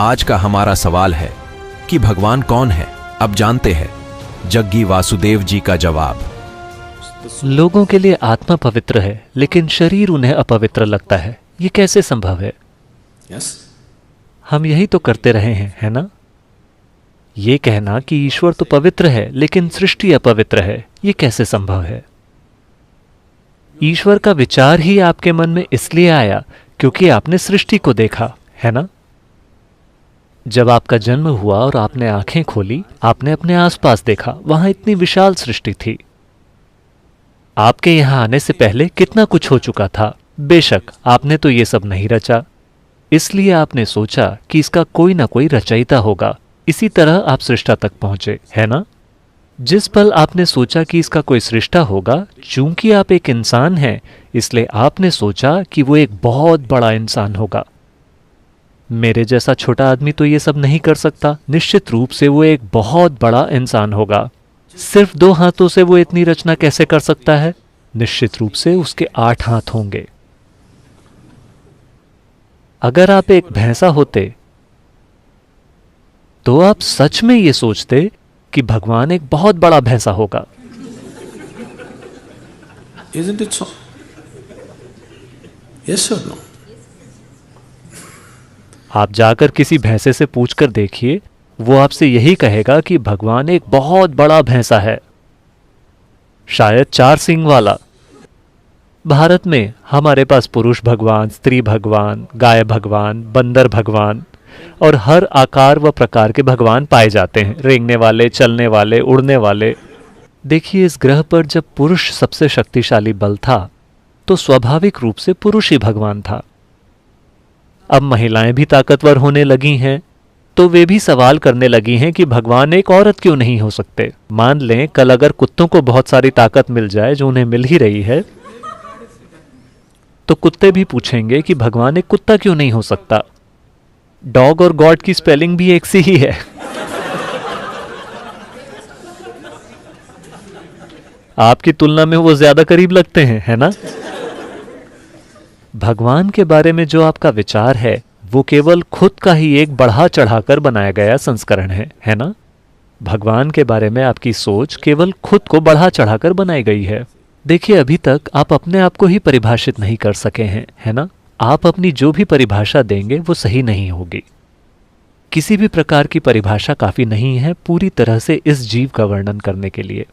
आज का हमारा सवाल है कि भगवान कौन है। अब जानते हैं जग्गी वासुदेव जी का जवाब। लोगों के लिए आत्मा पवित्र है लेकिन शरीर उन्हें अपवित्र लगता है। ये कैसे संभव है? हम यही तो करते रहे हैं, है ना? ये कहना कि ईश्वर तो पवित्र है लेकिन सृष्टि अपवित्र है, ये कैसे संभव है? ईश्वर का विचार ही आपके मन में इसलिए आया क्योंकि आपने सृष्टि को देखा, है ना? जब आपका जन्म हुआ और आपने आंखें खोली, आपने अपने आसपास देखा, वहां इतनी विशाल सृष्टि थी। आपके यहां आने से पहले कितना कुछ हो चुका था। बेशक आपने तो ये सब नहीं रचा, इसलिए आपने सोचा कि इसका कोई ना कोई रचयिता होगा। इसी तरह आप सृष्टा तक पहुंचे, है ना? जिस पल आपने सोचा कि इसका कोई सृष्टा होगा, चूंकि आप एक इंसान हैं, इसलिए आपने सोचा कि वो एक बहुत बड़ा इंसान होगा। मेरे जैसा छोटा आदमी तो ये सब नहीं कर सकता। निश्चित रूप से वो एक बहुत बड़ा इंसान होगा। सिर्फ 2 हाथों से वो इतनी रचना कैसे कर सकता है? निश्चित रूप से उसके 8 हाथ होंगे। अगर आप एक भैंसा होते तो आप सच में ये सोचते कि भगवान एक बहुत बड़ा भैंसा होगा। Isn't it so? Yes or no? आप जाकर किसी भैंसे से पूछकर देखिए, वो आपसे यही कहेगा कि भगवान एक बहुत बड़ा भैंसा है, शायद 4 सींग वाला। भारत में हमारे पास पुरुष भगवान, स्त्री भगवान, गाय भगवान, बंदर भगवान और हर आकार व प्रकार के भगवान पाए जाते हैं। रेंगने वाले, चलने वाले, उड़ने वाले। देखिए, इस ग्रह पर जब पुरुष सबसे शक्तिशाली बल था तो स्वाभाविक रूप से पुरुष ही भगवान था। अब महिलाएं भी ताकतवर होने लगी हैं तो वे भी सवाल करने लगी हैं कि भगवान एक औरत क्यों नहीं हो सकते। मान लें कल अगर कुत्तों को बहुत सारी ताकत मिल जाए, जो उन्हें मिल ही रही है, तो कुत्ते भी पूछेंगे कि भगवान एक कुत्ता क्यों नहीं हो सकता। डॉग और गॉड की स्पेलिंग भी एक सी ही है। आपकी तुलना में वो ज्यादा करीब लगते हैं, है ना? भगवान के बारे में जो आपका विचार है वो केवल खुद का ही एक बढ़ा चढ़ाकर बनाया गया संस्करण है ना? भगवान के बारे में आपकी सोच केवल खुद को बढ़ा चढ़ाकर बनाई गई है। देखिए, अभी तक आप अपने आप को ही परिभाषित नहीं कर सके हैं, है ना? आप अपनी जो भी परिभाषा देंगे वो सही नहीं होगी। किसी भी प्रकार की परिभाषा काफी नहीं है पूरी तरह से इस जीव का वर्णन करने के लिए।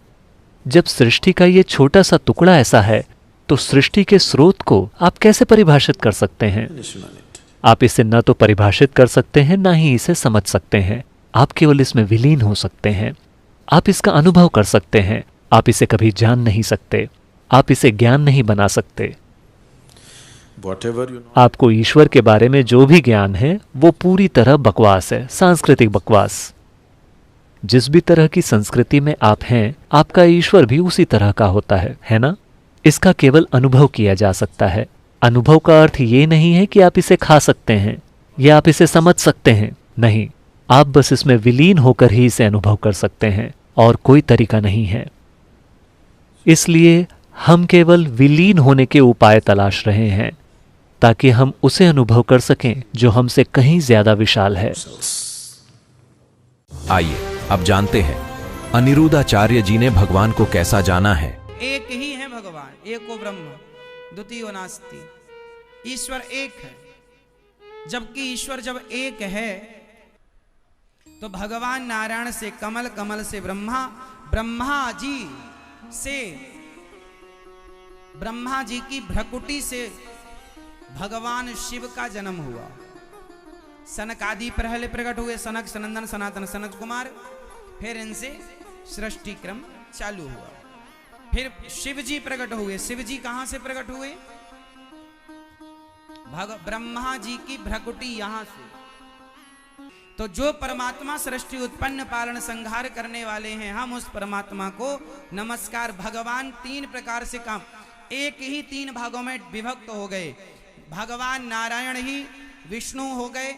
जब सृष्टि का ये छोटा सा टुकड़ा ऐसा है तो सृष्टि के स्रोत को आप कैसे परिभाषित कर सकते हैं? आप इसे न तो परिभाषित कर सकते हैं, ना ही इसे समझ सकते हैं। आप केवल इसमें विलीन हो सकते हैं। आप इसका अनुभव कर सकते हैं। आप इसे कभी जान नहीं सकते। आप इसे ज्ञान नहीं बना सकते। आपको ईश्वर के बारे में जो भी ज्ञान है वो पूरी तरह बकवास है, सांस्कृतिक बकवास। जिस भी तरह की संस्कृति में आप हैं, आपका ईश्वर भी उसी तरह का होता है ना? इसका केवल अनुभव किया जा सकता है। अनुभव का अर्थ ये नहीं है कि आप इसे खा सकते हैं या आप इसे समझ सकते हैं। नहीं, आप बस इसमें विलीन होकर ही इसे अनुभव कर सकते हैं और कोई तरीका नहीं है। इसलिए हम केवल विलीन होने के उपाय तलाश रहे हैं ताकि हम उसे अनुभव कर सकें जो हमसे कहीं ज्यादा विशाल है। आइए अब जानते हैं अनिरुद्धाचार्य जी ने भगवान को कैसा जाना है। एक ही है भगवान, एको ब्रह्म द्वितीयो नास्ति। ईश्वर एक है। जबकि ईश्वर जब एक है तो भगवान नारायण से कमल, कमल से ब्रह्मा, ब्रह्मा जी की भ्रकुटी से भगवान शिव का जन्म हुआ। सनक आदि पहले प्रकट हुए, सनक, सनंदन, सनातन, सनत कुमार। फिर इनसे सृष्टि क्रम चालू हुआ। फिर शिव जी प्रकट हुए। शिव जी कहां से प्रकट हुए? ब्रह्मा जी की भ्रकुटी यहां से। तो जो परमात्मा सृष्टि उत्पन्न पालन संहार करने वाले हैं, हम उस परमात्मा को नमस्कार। भगवान 3 प्रकार से काम, एक ही 3 भागों में विभक्त हो गए। भगवान नारायण ही विष्णु हो गए,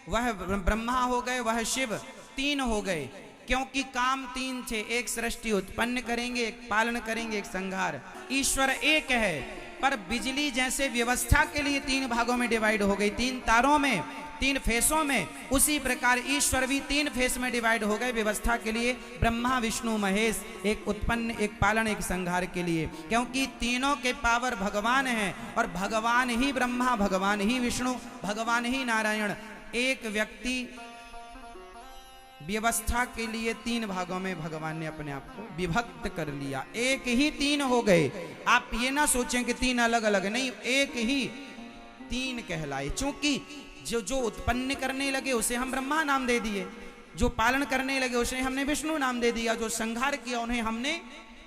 वह ब्रह्मा हो गए, वह शिव, 3 हो गए। क्योंकि काम 3 थे, एक सृष्टि उत्पन्न करेंगे, एक पालन करेंगे, एक संहार। ईश्वर एक है पर बिजली जैसे व्यवस्था के लिए 3 भागों में डिवाइड हो गई। 3 तारों में तीन फेसों में, उसी प्रकार ईश्वर भी तीन फेस में डिवाइड हो गए व्यवस्था के लिए। ब्रह्मा विष्णु महेश, एक उत्पन्न, एक पालन, एक संहार के लिए, क्योंकि तीनों के पावर भगवान हैं और भगवान ही ब्रह्मा, भगवान ही विष्णु, भगवान ही नारायण। एक व्यक्ति व्यवस्था के लिए तीन भागों में भगवान ने अपने आप को विभक्त कर लिया, एक ही तीन हो गए। आप ये ना सोचें कि तीन अलग अलग, नहीं, एक ही तीन कहलाए। चूंकि जो उत्पन्न करने लगे उसे हम ब्रह्मा नाम दे दिए, जो पालन करने लगे उसे हमने विष्णु नाम दे दिया, जो संहार किया उन्हें हमने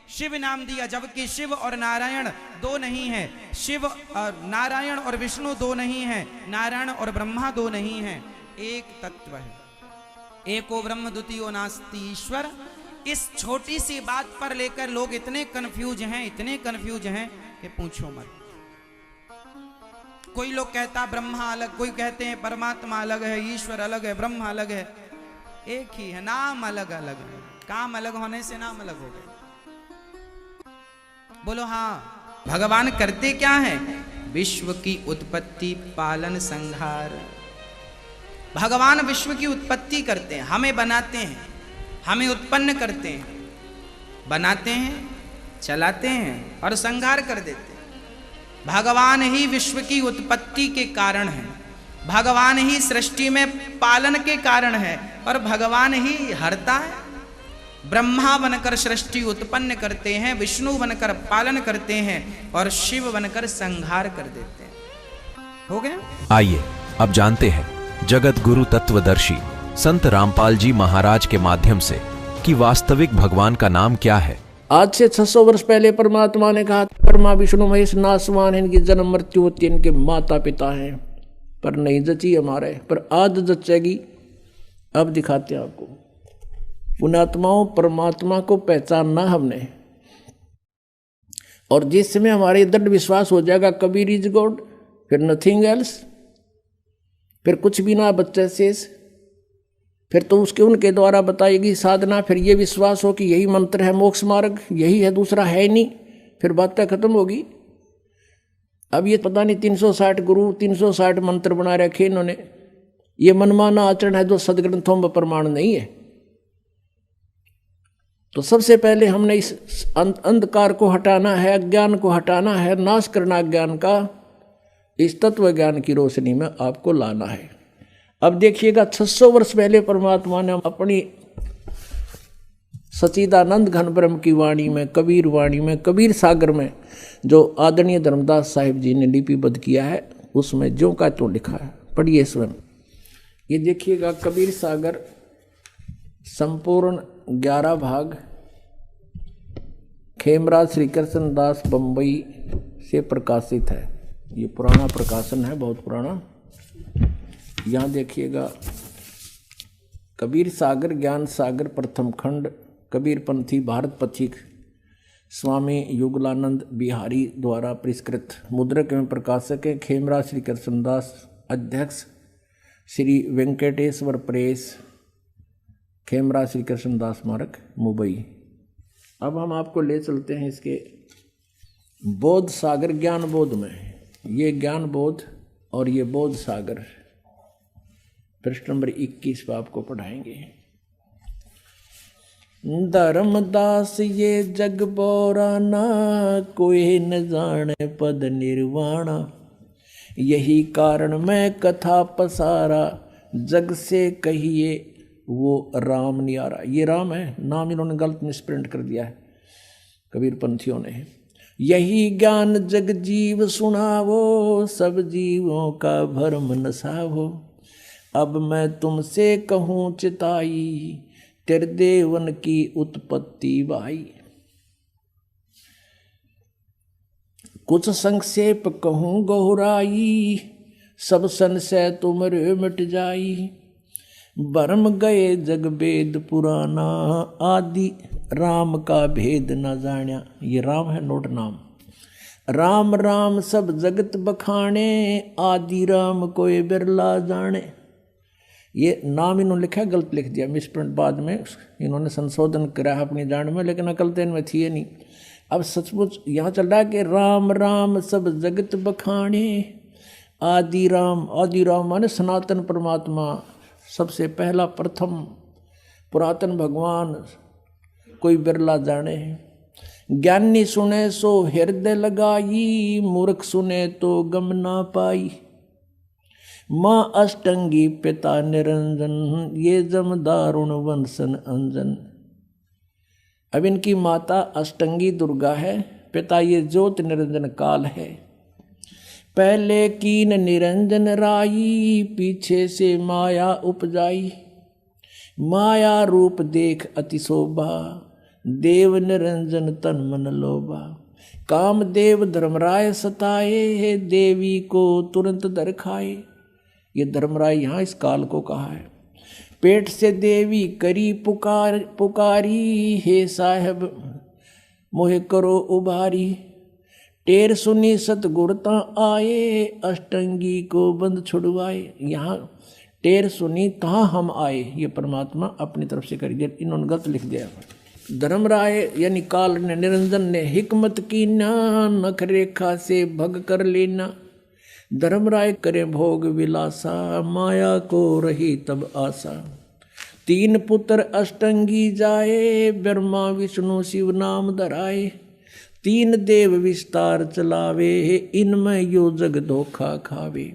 शिव नाम दिया। जबकि शिव और नारायण दो नहीं है, शिव और नारायण और विष्णु दो नहीं है, नारायण और ब्रह्मा दो नहीं है, एक तत्व है। एको ब्रह्म द्वितीयो नास्ति ईश्वर। इस छोटी सी बात पर लेकर लोग इतने कंफ्यूज हैं, इतने कंफ्यूज हैं कि पूछो मत। कोई लोग कहता ब्रह्मा अलग, कोई कहते हैं परमात्मा अलग है, ईश्वर अलग है, ब्रह्मा अलग है। एक ही है, नाम अलग अलग है। काम अलग होने से नाम अलग हो गए। बोलो हाँ। भगवान करते क्या है? विश्व की उत्पत्ति, पालन, संहार। भगवान विश्व की उत्पत्ति करते हैं, हमें बनाते हैं, हमें उत्पन्न करते हैं, बनाते हैं, चलाते हैं और संहार कर देते हैं। भगवान ही विश्व की उत्पत्ति के कारण है, भगवान ही सृष्टि में पालन के कारण है और भगवान ही हरता है। ब्रह्मा बनकर सृष्टि उत्पन्न करते हैं, विष्णु बनकर पालन करते हैं और शिव बनकर संहार कर देते हैं। हो गया? आइए अब जानते हैं जगत गुरु तत्वदर्शी संत रामपाल जी महाराज के माध्यम से कि वास्तविक भगवान का नाम क्या है। आज से 600 वर्ष पहले परमात्मा ने कहा, ब्रह्मा विष्णु महेश नासवान है, इनकी जन्म मृत्यु होती है, इनके माता पिता हैं, पर नहीं जची हमारे, पर आज जचेगी। अब दिखाते हैं आपको। पुण्यात्माओं, परमात्मा को पहचानना हमने, और जिस समय हमारे दृढ़ विश्वास हो जाएगा कबीर इज गॉड, फिर नथिंग एल्स, फिर कुछ भी ना बच्चे शेष, फिर तो उसके उनके द्वारा बताएगी साधना, फिर ये विश्वास हो कि यही मंत्र है मोक्ष मार्ग, यही है, दूसरा है नहीं, फिर बातें खत्म होगी। अब ये पता नहीं 360 गुरु 360 मंत्र बना रखे इन्होंने, ये मनमाना आचरण है जो सदग्रंथों में प्रमाण नहीं है। तो सबसे पहले हमने इस अंधकार को हटाना है, अज्ञान को हटाना है, नाश करना अज्ञान का, इस तत्व ज्ञान की रोशनी में आपको लाना है। अब देखिएगा 600 वर्ष पहले परमात्मा ने अपनी सच्चिदानंद घन ब्रह्म की वाणी में, कबीर वाणी में, कबीर सागर में, जो आदरणीय धर्मदास साहिब जी ने लिपिबद्ध किया है, उसमें ज्यों का त्यों लिखा है। पढ़िए स्वयं। ये देखिएगा कबीर सागर संपूर्ण 11 भाग, खेमराज श्री कृष्ण दास बम्बई से प्रकाशित है। ये पुराना प्रकाशन है, बहुत पुराना। यहाँ देखिएगा कबीर सागर ज्ञान सागर प्रथम खंड, कबीर पंथी भारत पथिक स्वामी युगलानंद बिहारी द्वारा परिष्कृत, मुद्रक एवं प्रकाशक है खेमराज श्री कृष्णदास, अध्यक्ष श्री वेंकटेश्वर प्रेस, खेमराज श्री कृष्णदास स्मारक मुंबई। अब हम आपको ले चलते हैं इसके बोध सागर ज्ञान बोध में। ये ज्ञान बोध और ये बोध सागर पृष्ठ नंबर 21 पर आपको पढ़ाएंगे। धर्मदास ये जग बोराना, कोई न जाने पद निर्वाणा, यही कारण मैं कथा पसारा, जग से कहिए वो राम नियारा। ये राम है, नाम इन्होंने गलत मिसप्रिंट कर दिया है कबीर पंथियों ने। यही ज्ञान जग जीव सुनावो, सब जीवों का भरम नसावो, अब मैं तुमसे कहूँ चिताई, तेरे देवन की उत्पत्ति भाई। कुछ संक्षेप कहूँ गहुराई, सब संशय तुमरे मिट जाई, भरम गए जग वेद पुराना, आदि राम का भेद न जान्या। ये राम है, नोट नाम। राम राम सब जगत बखाने, आदि राम कोई बिरला जाने। ये नाम इन्होंने लिखा है, गलत लिख दिया, मिसप्रिंट बाद में इन्होंने संशोधन करा अपनी जान में, लेकिन अकल तो इनमें थी नहीं। अब सचमुच यहाँ चल रहा है कि राम राम सब जगत बखाने, आदि राम माने सनातन परमात्मा, सबसे पहला प्रथम पुरातन भगवान कोई बिरला जाने। ज्ञानी सुने सो हृदय लगाई, मूर्ख सुने तो गम ना पाई। माँ अष्टंगी पिता निरंजन, ये जम दारुण वंशन अंजन। अब इनकी माता अष्टंगी दुर्गा है, पिता ये ज्योत निरंजन काल है। पहले कीन निरंजन राई, पीछे से माया उपजाई। माया रूप देख अति शोभा, देव निरंजन तन मन लोभा। काम देव धर्मराय सताए, देवी को तुरंत दर खाए। ये धर्मराय यहाँ इस काल को कहा है। पेट से देवी करी पुकारी, हे साहब मोहे करो उबारी। टेर सुनी सतगुरता आए, अष्टंगी को बंद छुड़वाए। यहाँ टेर सुनी तहाँ हम आए, ये परमात्मा अपनी तरफ से करिए, इन्होंने गलत लिख दिया। धर्मराय यानी काल ने निरंजन ने हिकमत की ना, नख रेखा से भग कर लेना। धर्मराय करे भोग विलासा, माया को रही तब आशा। तीन पुत्र अष्टंगी जाए, ब्रह्मा विष्णु शिव नाम धराए। तीन देव विस्तार चलावे, इनमें यो जग धोखा खावे।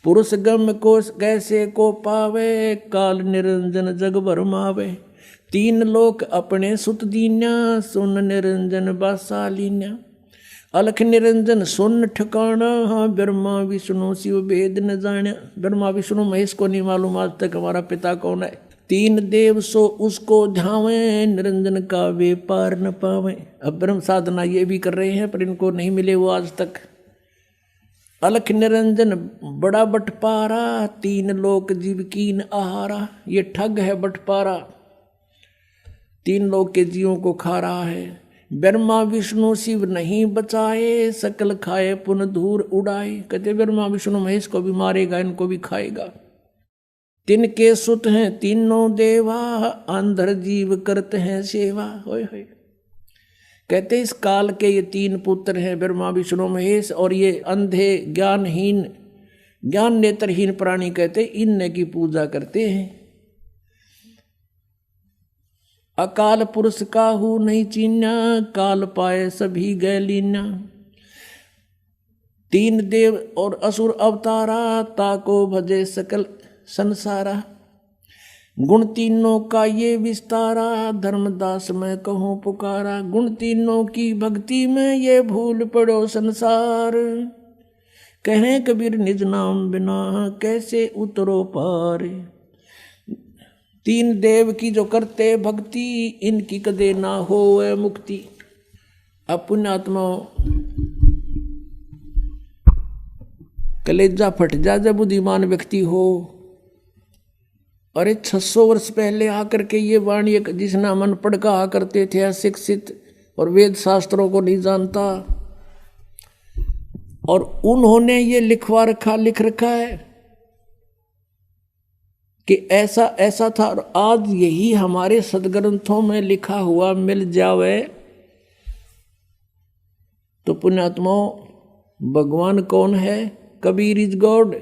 पुरुष गम को कैसे को पावे, काल निरंजन जग भरमावे। तीन लोक अपने सुत दीन्या, सुन निरंजन बासालीन्या। अलख निरंजन सुन ठिकाना, ब्रह्मा विष्णु शिव भेद न जाना। ब्रह्मा विष्णु महेश को नहीं मालूम आज तक हमारा पिता कौन है। तीन देव सो उसको ध्यावे, निरंजन का वे पार न पावे। अब ब्रह्म साधना ये भी कर रहे हैं पर इनको नहीं मिले वो आज तक। अलख निरंजन बड़ा बटपारा, तीन लोक जीव कीन आहारा। ये ठग है बटपारा, तीन लोक के जीवों को खा रहा है। ब्रह्मा विष्णु शिव नहीं बचाए, सकल खाए पुन धूर उड़ाए। कहते ब्रह्मा विष्णु महेश को भी मारेगा, इनको भी खाएगा। तिनके सुत हैं तीनों देवा, अंधर जीव करते हैं सेवा। होय होय। कहते इस काल के ये तीन पुत्र हैं ब्रह्मा विष्णु महेश, और ये अंधे ज्ञानहीन ज्ञान नेत्रहीन प्राणी कहते इनने की पूजा करते हैं। अकाल पुरुष काहू नहीं चीन्या, काल पाए सभी गए लीन्या। तीन देव और असुर अवतारा, ताको भजे सकल संसारा। गुण तीनों का ये विस्तारा, धर्मदास मैं कहूँ पुकारा। गुण तीनों की भक्ति में ये भूल पड़ो संसार। कहें कबीर निज नाम बिना, कैसे उतरो पार। तीन देव की जो करते भक्ति, इनकी कदे ना हो मुक्ति। अब पुण्यात्माओं कलेजा फट जा जब बुद्धिमान व्यक्ति हो। अरे 600 वर्ष पहले आकर के ये वाणी जिसना मन पढ़ कहा करते थे अशिक्षित और वेद शास्त्रों को नहीं जानता, और उन्होंने ये लिख रखा है कि ऐसा ऐसा था, और आज यही हमारे सदग्रंथों में लिखा हुआ मिल जावे तो पुण्यात्माओं भगवान कौन है? Kabir is God.